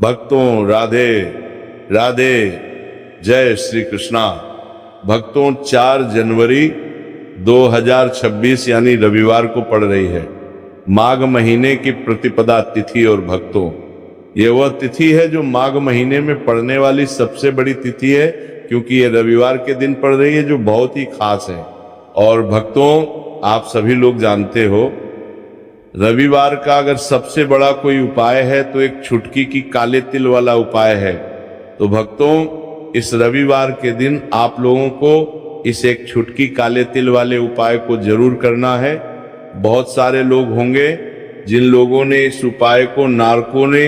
भक्तों राधे राधे, जय श्री कृष्णा। भक्तों 4 जनवरी 2026 यानी रविवार को पड़ रही है माघ महीने की प्रतिपदा तिथि। और भक्तों ये वह तिथि है जो माघ महीने में पड़ने वाली सबसे बड़ी तिथि है, क्योंकि ये रविवार के दिन पड़ रही है जो बहुत ही खास है। और भक्तों आप सभी लोग जानते हो रविवार का अगर सबसे बड़ा कोई उपाय है तो एक छुटकी की काले तिल वाला उपाय है। तो भक्तों इस रविवार के दिन आप लोगों को इस एक छुटकी काले तिल वाले उपाय को जरूर करना है। बहुत सारे लोग होंगे जिन लोगों ने इस उपाय को नारकों ने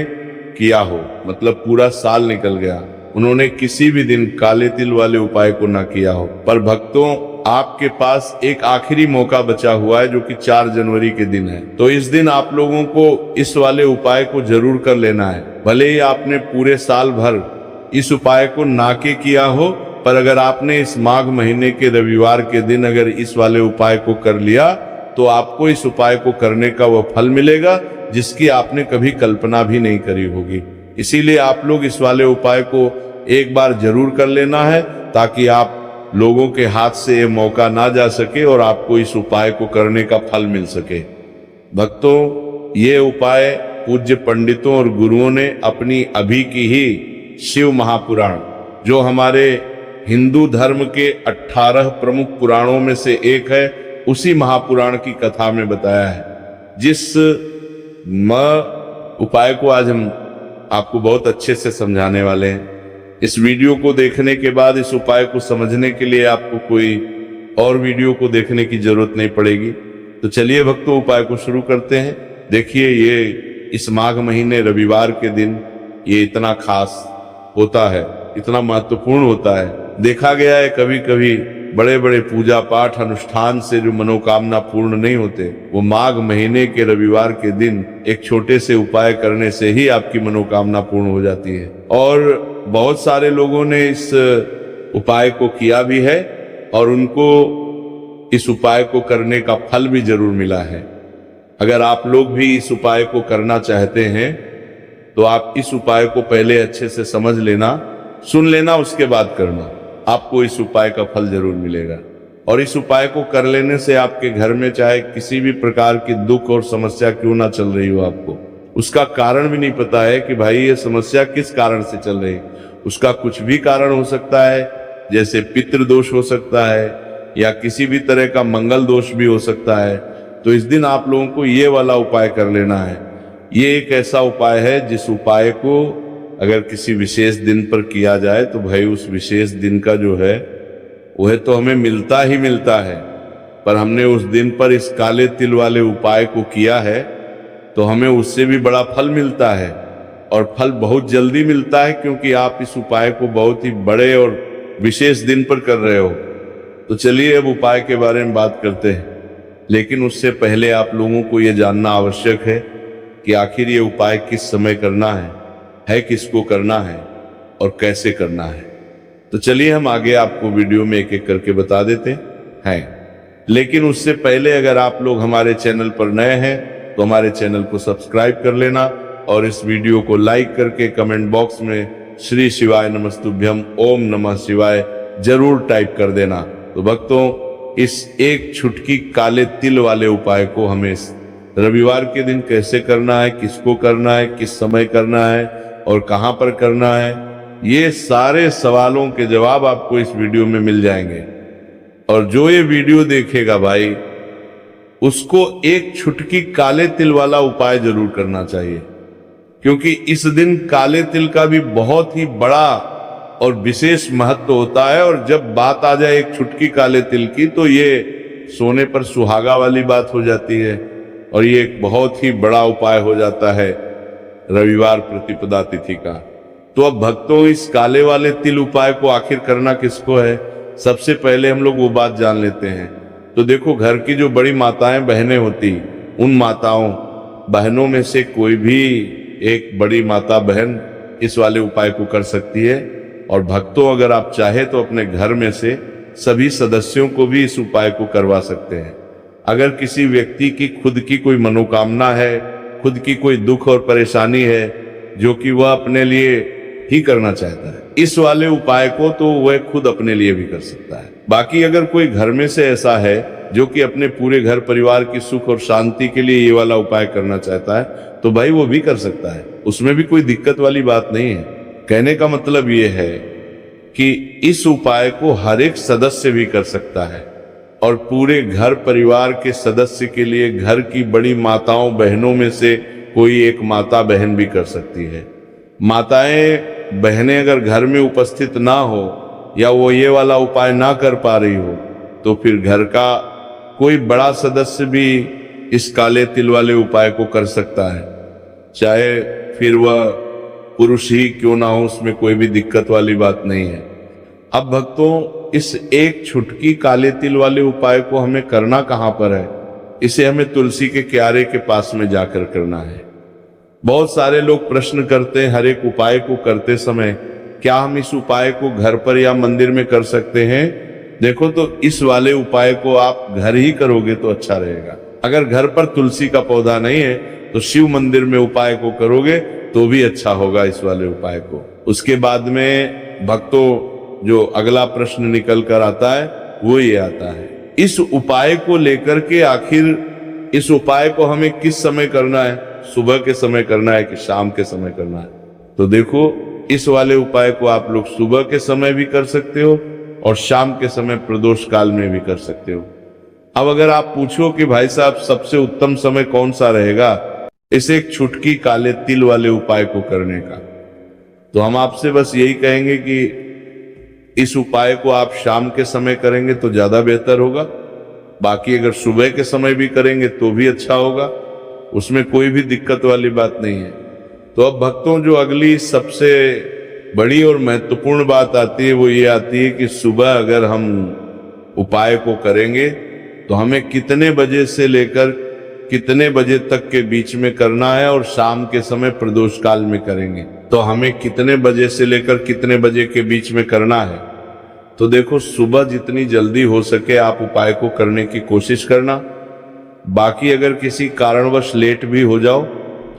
किया हो, मतलब पूरा साल निकल गया, उन्होंने किसी भी दिन काले तिल वाले उपाय को ना किया हो। पर भक्तों आपके पास एक आखिरी मौका बचा हुआ है जो कि 4 जनवरी के दिन है। तो इस दिन आप लोगों को इस वाले उपाय को जरूर कर लेना है। भले ही आपने पूरे साल भर इस उपाय को ना के किया हो, पर अगर आपने इस माघ महीने के रविवार के दिन अगर इस वाले उपाय को कर लिया तो आपको इस उपाय को करने का वह फल मिलेगा जिसकी आपने कभी कल्पना भी नहीं करी होगी। इसीलिए आप लोग इस वाले उपाय को एक बार जरूर कर लेना है ताकि आप लोगों के हाथ से ये मौका ना जा सके और आपको इस उपाय को करने का फल मिल सके। भक्तों ये उपाय पूज्य पंडितों और गुरुओं ने अपनी अभी की ही शिव महापुराण, जो हमारे हिंदू धर्म के 18 प्रमुख पुराणों में से एक है, उसी महापुराण की कथा में बताया है। जिस उपाय को आज हम आपको बहुत अच्छे से समझाने वाले हैं। इस वीडियो को देखने के बाद इस उपाय को समझने के लिए आपको कोई और वीडियो को देखने की जरूरत नहीं पड़ेगी। तो चलिए भक्तों उपाय को शुरू करते हैं। देखिए ये इस माघ महीने रविवार के दिन ये इतना खास होता है, इतना महत्वपूर्ण होता है। देखा गया है कभी कभी बड़े बड़े पूजा पाठ अनुष्ठान से जो मनोकामना पूर्ण नहीं होते, वो माघ महीने के रविवार के दिन एक छोटे से उपाय करने से ही आपकी मनोकामना पूर्ण हो जाती है। और बहुत सारे लोगों ने इस उपाय को किया भी है और उनको इस उपाय को करने का फल भी जरूर मिला है। अगर आप लोग भी इस उपाय को करना चाहते हैं तो आप इस उपाय को पहले अच्छे से समझ लेना, सुन लेना, उसके बाद करना। आपको इस उपाय का फल जरूर मिलेगा। और इस उपाय को कर लेने से आपके घर में चाहे किसी भी प्रकार की दुख और समस्या क्यों ना चल रही हो, आपको उसका कारण भी नहीं पता है कि भाई ये समस्या किस कारण से चल रही है, उसका कुछ भी कारण हो सकता है, जैसे पितृदोष हो सकता है या किसी भी तरह का मंगल दोष भी हो सकता है। तो इस दिन आप लोगों को ये वाला उपाय कर लेना है। ये एक ऐसा उपाय है जिस उपाय को अगर किसी विशेष दिन पर किया जाए तो भाई उस विशेष दिन का जो है वह तो हमें मिलता ही मिलता है। पर हमने उस दिन पर इस काले तिल वाले उपाय को किया है तो हमें उससे भी बड़ा फल मिलता है, और फल बहुत जल्दी मिलता है क्योंकि आप इस उपाय को बहुत ही बड़े और विशेष दिन पर कर रहे हो। तो चलिए अब उपाय के बारे में बात करते हैं, लेकिन उससे पहले आप लोगों को यह जानना आवश्यक है कि आखिर ये उपाय किस समय करना है किसको करना है और कैसे करना है। तो चलिए हम आगे आपको वीडियो में एक एक करके बता देते हैं। लेकिन उससे पहले अगर आप लोग हमारे चैनल पर नए हैं तो हमारे चैनल को सब्सक्राइब कर लेना और इस वीडियो को लाइक करके कमेंट बॉक्स में श्री शिवाय नमस्तुभ्यम ओम नमः शिवाय जरूर टाइप कर देना। तो भक्तों इस एक छुटकी काले तिल वाले उपाय को हमें रविवार के दिन कैसे करना है, किसको करना है, किस समय करना है और कहां पर करना है, ये सारे सवालों के जवाब आपको इस वीडियो में मिल जाएंगे। और जो ये वीडियो देखेगा भाई उसको एक छुटकी काले तिल वाला उपाय जरूर करना चाहिए, क्योंकि इस दिन काले तिल का भी बहुत ही बड़ा और विशेष महत्व होता है। और जब बात आ जाए एक छुटकी काले तिल की तो ये सोने पर सुहागा वाली बात हो जाती है और ये एक बहुत ही बड़ा उपाय हो जाता है रविवार प्रतिपदा तिथि का। तो अब भक्तों इस काले वाले तिल उपाय को आखिर करना किसको है, सबसे पहले हम लोग वो बात जान लेते हैं। तो देखो घर की जो बड़ी माताएं बहनें होती, उन माताओं बहनों में से कोई भी एक बड़ी माता बहन इस वाले उपाय को कर सकती है। और भक्तों अगर आप चाहे तो अपने घर में से सभी सदस्यों को भी इस उपाय को करवा सकते हैं। अगर किसी व्यक्ति की खुद की कोई मनोकामना है, खुद की कोई दुख और परेशानी है, जो कि वह अपने लिए ही करना चाहता है। इस वाले उपाय को तो वह खुद अपने लिए भी कर सकता है। बाकी अगर कोई घर में से ऐसा है जो कि अपने पूरे घर परिवार की सुख और शांति के लिए ये वाला उपाय करना चाहता है, तो भाई वो भी कर सकता है, उसमें भी कोई दिक्कत वाली बात नहीं है। कहने का मतलब ये है कि इस उपाय को हर एक सदस्य भी कर सकता है और पूरे घर परिवार के सदस्य के लिए घर की बड़ी माताओं बहनों में से कोई एक माता बहन भी कर सकती है। माताएं बहनें अगर घर में उपस्थित ना हो या वो ये वाला उपाय ना कर पा रही हो, तो फिर घर का कोई बड़ा सदस्य भी इस काले तिल वाले उपाय को कर सकता है, चाहे फिर वह पुरुष ही क्यों ना हो, उसमें कोई भी दिक्कत वाली बात नहीं है। अब भक्तों, इस एक छुटकी काले तिल वाले उपाय को हमें करना कहां पर है? इसे हमें तुलसी के क्यारे के पास में जाकर करना है। बहुत सारे लोग प्रश्न करते हैं हर एक उपाय को करते समय, क्या हम इस उपाय को घर पर या मंदिर में कर सकते हैं? देखो, तो इस वाले उपाय को आप घर ही करोगे तो अच्छा रहेगा। अगर घर पर तुलसी का पौधा नहीं है तो शिव मंदिर में उपाय को करोगे तो भी अच्छा होगा इस वाले उपाय को। उसके बाद में भक्तों जो अगला प्रश्न निकल कर आता है वो ये आता है, इस उपाय को लेकर के आखिर इस उपाय को हमें किस समय करना है? सुबह के समय करना है कि शाम के समय करना है? तो देखो, इस वाले उपाय को आप लोग सुबह के समय भी कर सकते हो और शाम के समय प्रदोष काल में भी कर सकते हो। अब अगर आप पूछो कि भाई साहब सबसे उत्तम समय कौन सा रहेगा इस एक छुटकी काले तिल वाले उपाय को करने का, तो हम आपसे बस यही कहेंगे कि इस उपाय को आप शाम के समय करेंगे तो ज्यादा बेहतर होगा। बाकी अगर सुबह के समय भी करेंगे तो भी अच्छा होगा, उसमें कोई भी दिक्कत वाली बात नहीं है। तो अब भक्तों, जो अगली सबसे बड़ी और महत्वपूर्ण बात आती है वो ये आती है कि सुबह अगर हम उपाय को करेंगे तो हमें कितने बजे से लेकर कितने बजे तक के बीच में करना है, और शाम के समय प्रदोष काल में करेंगे तो हमें कितने बजे से लेकर कितने बजे के बीच में करना है। तो देखो, सुबह जितनी जल्दी हो सके आप उपाय को करने की कोशिश करना। बाकी अगर किसी कारणवश लेट भी हो जाओ,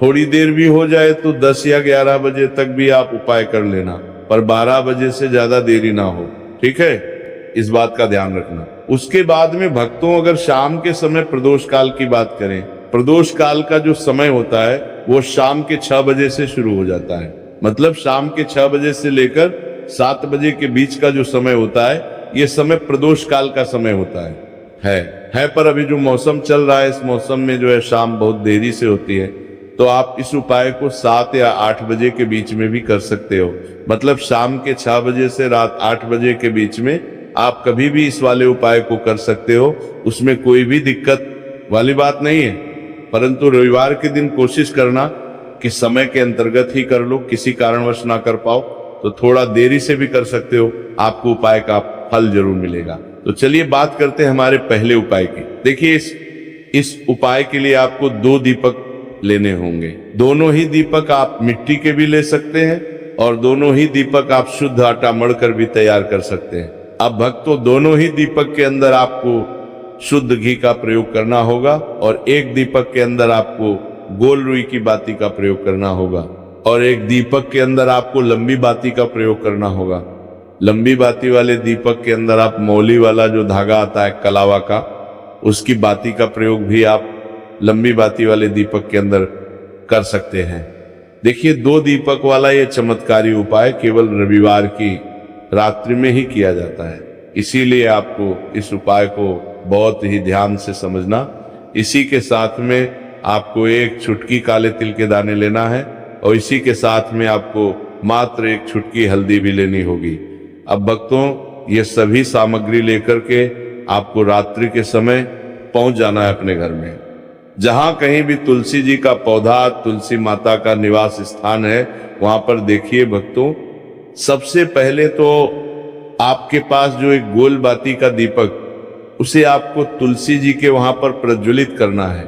थोड़ी देर भी हो जाए, तो 10 या 11 बजे तक भी आप उपाय कर लेना, पर 12 बजे से ज्यादा देरी ना हो, ठीक है? इस बात का ध्यान रखना। उसके बाद में भक्तों, अगर शाम के समय प्रदोष काल की बात करें, प्रदोष काल का जो समय होता है वो शाम के 6 बजे से शुरू हो जाता है। मतलब शाम के 6 बजे से लेकर 7 बजे के बीच का जो समय होता है, ये समय प्रदोष काल का समय होता है। पर अभी जो मौसम चल रहा है, इस मौसम में जो है शाम बहुत देरी से होती है, तो आप इस उपाय को 7 या 8 बजे के बीच में भी कर सकते हो। मतलब शाम के 6 बजे से रात 8 बजे के बीच में आप कभी भी इस वाले उपाय को कर सकते हो, उसमें कोई भी दिक्कत वाली बात नहीं है। परंतु रविवार के दिन कोशिश करना कि समय के अंतर्गत ही कर लो, किसी कारणवश ना कर पाओ तो थोड़ा देरी से भी कर सकते हो, आपको उपाय का फल जरूर मिलेगा। तो चलिए बात करते हैं हमारे पहले उपाय की। देखिए, इस उपाय के लिए आपको 2 दीपक लेने होंगे। दोनों ही दीपक आप मिट्टी के भी ले सकते हैं और दोनों ही दीपक आप शुद्ध आटा मढ़कर भी तैयार कर सकते हैं। अब भक्तों, दोनों ही दीपक के अंदर आपको शुद्ध घी का प्रयोग करना होगा और एक दीपक के अंदर आपको गोल रुई की बाती का प्रयोग करना होगा और एक दीपक के अंदर आपको लंबी बाती का प्रयोग करना होगा। लंबी बाती वाले दीपक के अंदर आप मौली वाला जो धागा आता है कलावा का, उसकी बाती का प्रयोग भी आप लंबी बाती वाले दीपक के अंदर कर सकते हैं। देखिए, 2 दीपक वाला ये चमत्कारी उपाय केवल रविवार की रात्रि में ही किया जाता है, इसीलिए आपको इस उपाय को बहुत ही ध्यान से समझना। इसी के साथ में आपको एक चुटकी काले तिल के दाने लेना है और इसी के साथ में आपको मात्र एक चुटकी हल्दी भी लेनी होगी। अब भक्तों, ये सभी सामग्री लेकर के आपको रात्रि के समय पहुंच जाना है अपने घर में। जहां कहीं भी तुलसी जी का पौधा, तुलसी माता का निवास स्थान है, वहां पर देखिए भक्तों, सबसे पहले तो आपके पास जो एक गोल बाती का दीपक, उसे आपको तुलसी जी के वहां पर प्रज्वलित करना है।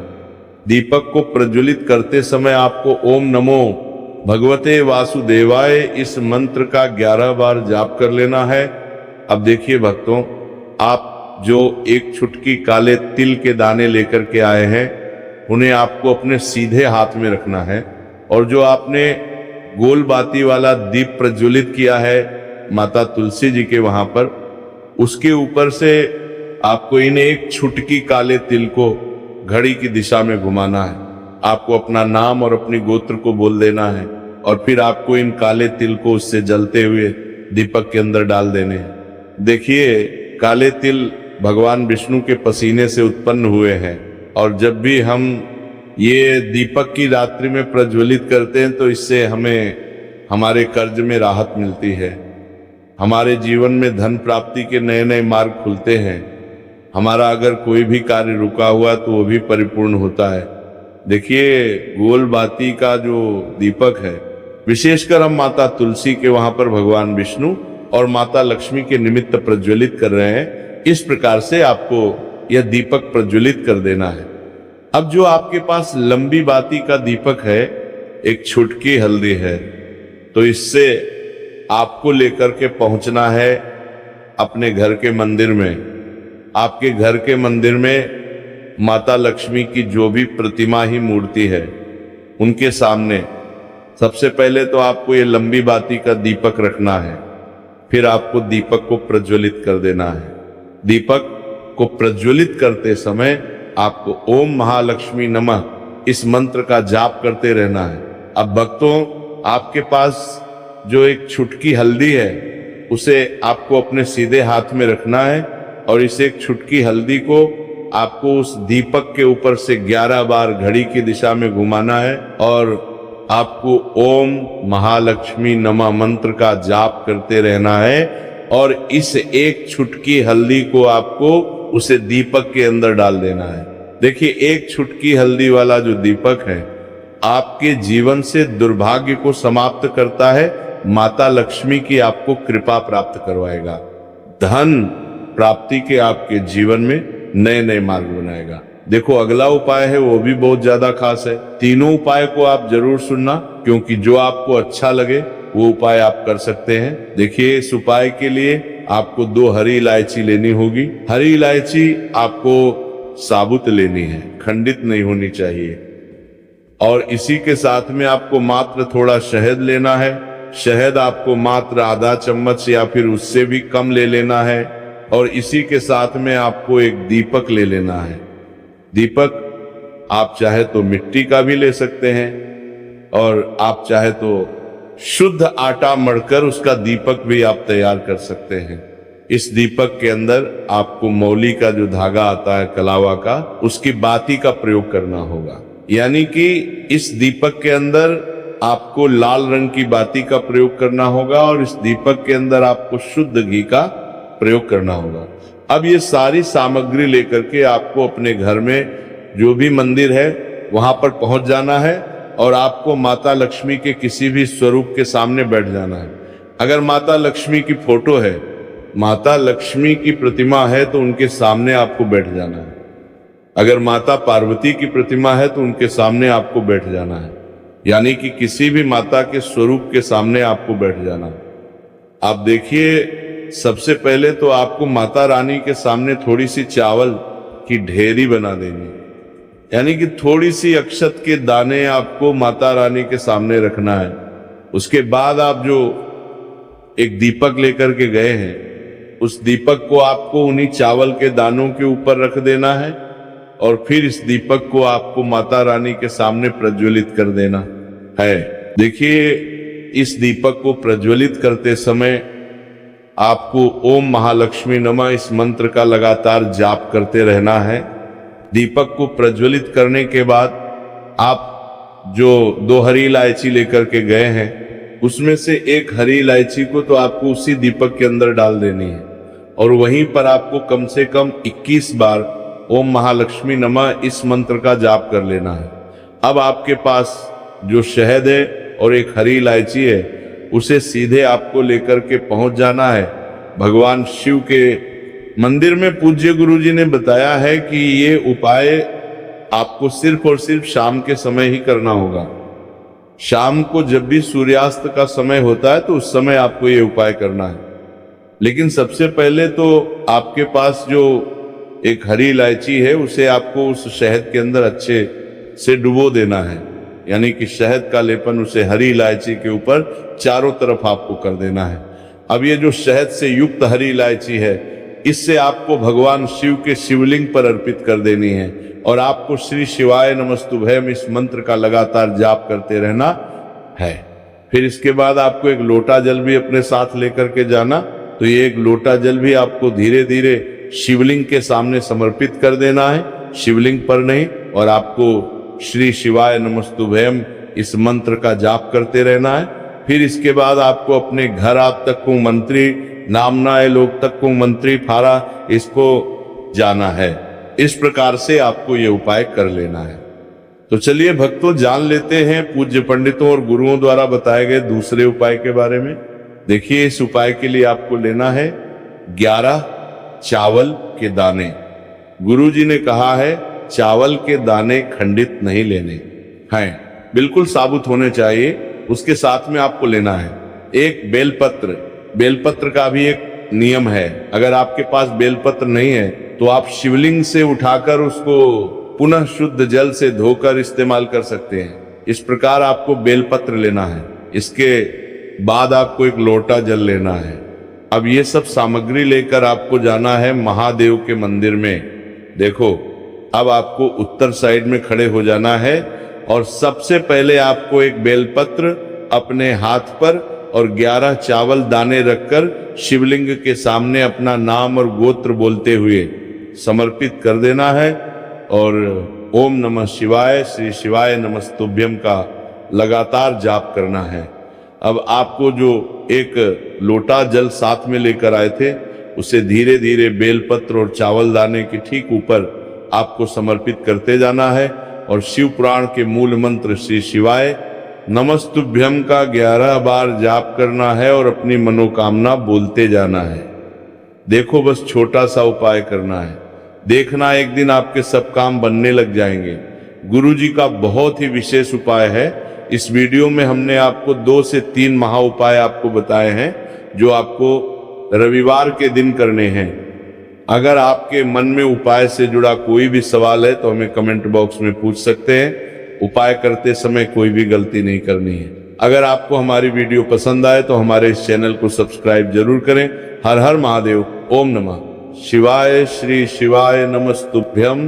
दीपक को प्रज्वलित करते समय आपको ओम नमो भगवते वासुदेवाय इस मंत्र का 11 बार जाप कर लेना है। अब देखिए भक्तों, आप जो एक चुटकी काले तिल के दाने लेकर के आए हैं, उन्हें आपको अपने सीधे हाथ में रखना है और जो आपने 11 बार गोल बाती वाला दीप प्रज्वलित किया है माता तुलसी जी के वहां पर, उसके ऊपर से आपको इन एक छुटकी काले तिल को घड़ी की दिशा में घुमाना है। आपको अपना नाम और अपनी गोत्र को बोल देना है और फिर आपको इन काले तिल को उससे जलते हुए दीपक के अंदर डाल देने हैं। देखिए, काले तिल भगवान विष्णु के पसीने से उत्पन्न हुए हैं और जब भी हम ये दीपक की रात्रि में प्रज्वलित करते हैं तो इससे हमें हमारे कर्ज में राहत मिलती है, हमारे जीवन में धन प्राप्ति के नए नए मार्ग खुलते हैं, हमारा अगर कोई भी कार्य रुका हुआ तो वो भी परिपूर्ण होता है। देखिए, गोल बाती का जो दीपक है, विशेषकर हम माता तुलसी के वहां पर भगवान विष्णु और माता लक्ष्मी के निमित्त प्रज्वलित कर रहे हैं। इस प्रकार से आपको यह दीपक प्रज्वलित कर देना है। अब जो आपके पास लंबी बाती का दीपक है, एक छुटकी हल्दी है, तो इससे आपको लेकर के पहुंचना है अपने घर के मंदिर में। आपके घर के मंदिर में माता लक्ष्मी की जो भी प्रतिमा ही मूर्ति है, उनके सामने सबसे पहले तो आपको ये लंबी बाती का दीपक रखना है, फिर आपको दीपक को प्रज्वलित कर देना है। दीपक को प्रज्वलित करते समय आपको ओम महालक्ष्मी नमः इस मंत्र का जाप करते रहना है। अब भक्तों, आपके पास जो एक छुटकी हल्दी है, उसे आपको अपने सीधे हाथ में रखना है और इस एक छुटकी हल्दी को आपको उस दीपक के ऊपर से 11 बार घड़ी की दिशा में घुमाना है और आपको ओम महालक्ष्मी नमः मंत्र का जाप करते रहना है और इस एक छुटकी हल्दी को आपको उसे दीपक के अंदर डाल देना है। देखिए, एक छुटकी हल्दी वाला जो दीपक है आपके जीवन से दुर्भाग्य को समाप्त करता है, माता लक्ष्मी की आपको कृपा प्राप्त करवाएगा, धन प्राप्ति के आपके जीवन में नए नए मार्ग बनाएगा। देखो, अगला उपाय है वो भी बहुत ज्यादा खास है। तीनों उपाय को आप जरूर सुनना, क्योंकि जो आपको अच्छा लगे वो उपाय आप कर सकते हैं। देखिए, इस उपाय के लिए आपको 2 हरी इलायची लेनी होगी। हरी इलायची आपको साबुत लेनी है, खंडित नहीं होनी चाहिए। और इसी के साथ में आपको मात्र थोड़ा शहद लेना है। शहद आपको मात्र आधा चम्मच या फिर उससे भी कम ले लेना है। और इसी के साथ में आपको एक दीपक ले लेना है। दीपक आप चाहे तो मिट्टी का भी ले सकते हैं और आप चाहे तो शुद्ध आटा मढ़कर उसका दीपक भी आप तैयार कर सकते हैं। इस दीपक के अंदर आपको मौली का जो धागा आता है कलावा का, उसकी बाती का प्रयोग करना होगा। यानी कि इस दीपक के अंदर आपको लाल रंग की बाती का प्रयोग करना होगा और इस दीपक के अंदर आपको शुद्ध घी का प्रयोग करना होगा। अब ये सारी सामग्री लेकर के आपको अपने घर में जो भी मंदिर है वहां पर पहुंच जाना है और आपको माता लक्ष्मी के किसी भी स्वरूप के सामने बैठ जाना है। अगर माता लक्ष्मी की फोटो है, माता लक्ष्मी की प्रतिमा है, तो उनके सामने आपको बैठ जाना है। अगर माता पार्वती की प्रतिमा है तो उनके सामने आपको बैठ जाना है। यानी कि किसी भी माता के स्वरूप के सामने आपको बैठ जाना है। आप देखिए, सबसे पहले तो आपको माता रानी के सामने थोड़ी सी चावल की ढेरी बना देनी, यानी कि थोड़ी सी अक्षत के दाने आपको माता रानी के सामने रखना है। उसके बाद आप जो एक दीपक लेकर के गए हैं, उस दीपक को आपको उन्हीं चावल के दानों के ऊपर रख देना है और फिर इस दीपक को आपको माता रानी के सामने प्रज्वलित कर देना है। देखिए, इस दीपक को प्रज्वलित करते समय आपको ओम महालक्ष्मी नमः इस मंत्र का लगातार जाप करते रहना है। दीपक को प्रज्वलित करने के बाद आप जो 2 हरी इलायची लेकर के गए हैं, उसमें से एक हरी इलायची को तो आपको उसी दीपक के अंदर डाल देनी है और वहीं पर आपको कम से कम 21 बार ओम महालक्ष्मी नमः इस मंत्र का जाप कर लेना है। अब आपके पास जो शहद है और एक हरी इलायची है, उसे सीधे आपको लेकर के पहुंच जाना है भगवान शिव के मंदिर में। पूज्य गुरुजी ने बताया है कि ये उपाय आपको सिर्फ और सिर्फ शाम के समय ही करना होगा। शाम को जब भी सूर्यास्त का समय होता है तो उस समय आपको ये उपाय करना है। लेकिन सबसे पहले तो आपके पास जो एक हरी इलायची है, उसे आपको उस शहद के अंदर अच्छे से डुबो देना है यानी कि शहद का लेपन उसे हरी इलायची के ऊपर चारों तरफ आपको कर देना है। अब ये जो शहद से युक्त हरी इलायची है, इससे आपको भगवान शिव के शिवलिंग पर अर्पित कर देनी है और आपको श्री शिवाय नमस्तुभयम इस मंत्र का लगातार जाप करते रहना है। फिर इसके बाद आपको एक लोटा जल भी अपने साथ लेकर के जाना। तो ये एक लोटा जल भी आपको धीरे धीरे शिवलिंग के सामने समर्पित कर देना है, शिवलिंग पर नहीं, और आपको श्री शिवाय नमस्तुभयम इस मंत्र का जाप करते रहना है। फिर इसके बाद आपको अपने घर आप तक को मंत्री नामना है लोग तक को मंत्री फारा इसको जाना है। इस प्रकार से आपको ये उपाय कर लेना है। तो चलिए भक्तों, जान लेते हैं पूज्य पंडितों और गुरुओं द्वारा बताए गए दूसरे उपाय के बारे में। देखिए, इस उपाय के लिए आपको लेना है 11 चावल के दाने। गुरुजी ने कहा है चावल के दाने खंडित नहीं लेने हैं, बिल्कुल साबुत होने चाहिए। उसके साथ में आपको लेना है एक बेलपत्र। बेलपत्र का भी एक नियम है, अगर आपके पास बेलपत्र नहीं है तो आप शिवलिंग से उठाकर उसको पुनः शुद्ध जल से धोकर इस्तेमाल कर सकते हैं। इस प्रकार आपको बेलपत्र लेना है। इसके बाद आपको एक लोटा जल लेना है। अब ये सब सामग्री लेकर आपको जाना है महादेव के मंदिर में। देखो, अब आपको उत्तर साइड में खड़े हो जाना है और सबसे पहले आपको एक बेलपत्र अपने हाथ पर और 11 चावल दाने रखकर शिवलिंग के सामने अपना नाम और गोत्र बोलते हुए समर्पित कर देना है और ओम नमः शिवाय श्री शिवाय नमस्तुभ्यम का लगातार जाप करना है। अब आपको जो एक लोटा जल साथ में लेकर आए थे, उसे धीरे धीरे बेलपत्र और चावल दाने के ठीक ऊपर आपको समर्पित करते जाना है और शिव पुराण के मूल मंत्र श्री शिवाय नमस्तुभ्यम का 11 बार जाप करना है और अपनी मनोकामना बोलते जाना है। देखो, बस छोटा सा उपाय करना है, देखना एक दिन आपके सब काम बनने लग जाएंगे। गुरुजी का बहुत ही विशेष उपाय है। इस वीडियो में हमने आपको 2 से 3 महा उपाय आपको बताए हैं जो आपको रविवार के दिन करने हैं। अगर आपके मन में उपाय से जुड़ा कोई भी सवाल है तो हमें कमेंट बॉक्स में पूछ सकते हैं। उपाय करते समय कोई भी गलती नहीं करनी है। अगर आपको हमारी वीडियो पसंद आए तो हमारे इस चैनल को सब्सक्राइब जरूर करें। हर हर महादेव। ओम नमः शिवाय श्री शिवाय नमस्तुभ्यम।